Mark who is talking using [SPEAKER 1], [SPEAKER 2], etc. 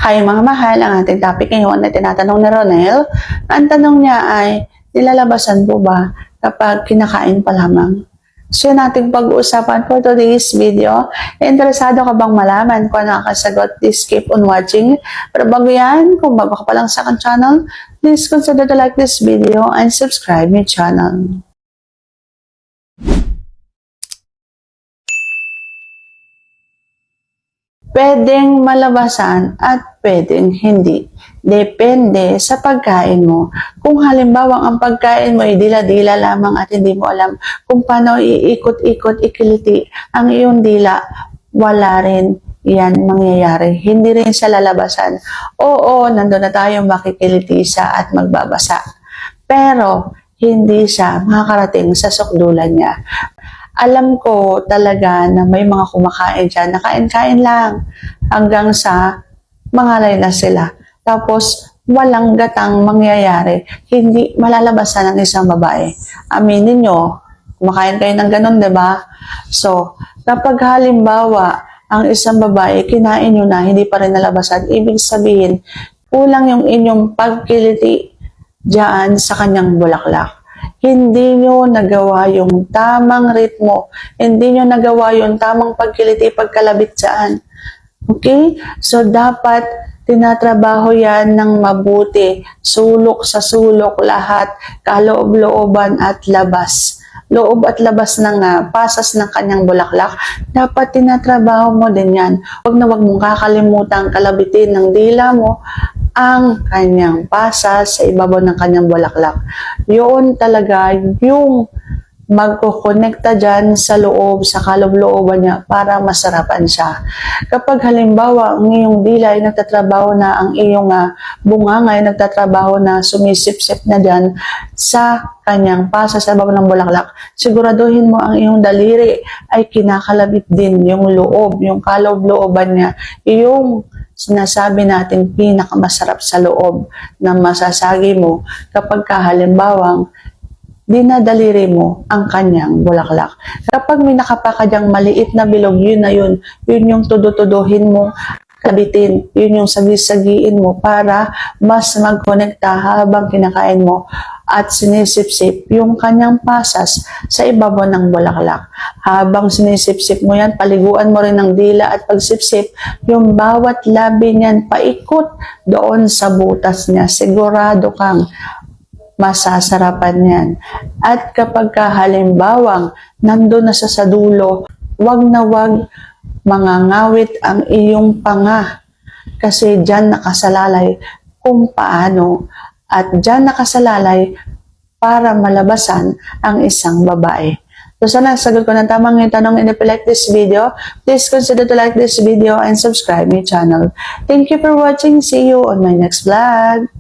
[SPEAKER 1] Hi mga mahal, ang ating topic ngayon na tinatanong ni Ronel. Ang tanong niya ay, nilalabasan po ba kapag kinakain pa lamang? So yun ating pag-uusapan for today's video. Interesado ka bang malaman kung ano ang kasagot? Please keep on watching. Pero bago yan, kung bago ka pa lang sa aking channel, please consider to like this video and subscribe my channel. Pwedeng malabasan at pwedeng hindi. Depende sa pagkain mo. Kung halimbawa ang pagkain mo ay dila-dila lamang at hindi mo alam kung paano iikot-ikot, ikiliti ang iyong dila, wala rin yan mangyayari. Hindi rin sa lalabasan. Oo, nandun na tayong makikiliti siya at magbabasa. Pero hindi siya makakarating sa sukdulan niya. Alam ko talaga na may mga kumakain dyan na kain-kain lang hanggang sa mangalay na sila. Tapos, walang gatang mangyayari. Hindi malalabasan ng isang babae. Aminin nyo, kumakain kayo ng ganun, di ba? So, kapag halimbawa, ang isang babae, kinain nyo na, hindi pa rin nalabasan, ibig sabihin, kulang yung inyong pagkiliti dyan sa kanyang bulaklak. Hindi nyo nagawa yung tamang ritmo. Hindi nyo nagawa yung tamang pagkiliti, pagkalabit saan. Okay? So, dapat tinatrabaho yan ng mabuti. Sulok sa sulok lahat. Kaloob-looban at labas. Loob at labas ng pasas ng kanyang bulaklak. Dapat tinatrabaho mo din yan. Huwag na huwag mong kakalimutan kalabitin ng dila mo ang kanyang pasas sa ibabaw ng kanyang bulaklak. Yun talaga yung magkukonekta dyan sa loob, sa kaloob-looban niya para masarapan siya. Kapag halimbawa ang iyong dila ay nagtatrabaho na, ang iyong bunganga ay nagtatrabaho na, sumisip-sip na dyan sa kanyang pasas sa ibabaw ng bulaklak, siguraduhin mo ang iyong daliri ay kinakalabit din yung loob, yung kaloob-looban niya, yung sinasabi natin pinakamasarap sa loob na masasagi mo kapag halimbawang dinadaliri mo ang kanyang bulaklak. Kapag may nakapakadyang maliit na bilog, yun na yun. Yun yung tudutuduhin mo, kabitin. Yun yung sagisagiin mo para mas magkonekta habang kinakain mo at sinisip-sip yung kanyang pasas sa ibabaw ng bulaklak. Habang sinisip-sip mo yan, paliguan mo rin ng dila at pagsipsip, yung bawat labi niyan paikot doon sa butas niya. Sigurado kang masasarapan yan. At kapag halimbawang nandun na sa dulo, wag na wag mangangawit ang iyong panga. Kasi dyan nakasalalay kung paano. At dyan nakasalalay para malabasan ang isang babae. So sana sagot ko ng tamang yung tanong, and if you like this video, please consider to like this video and subscribe my channel. Thank you for watching. See you on my next vlog.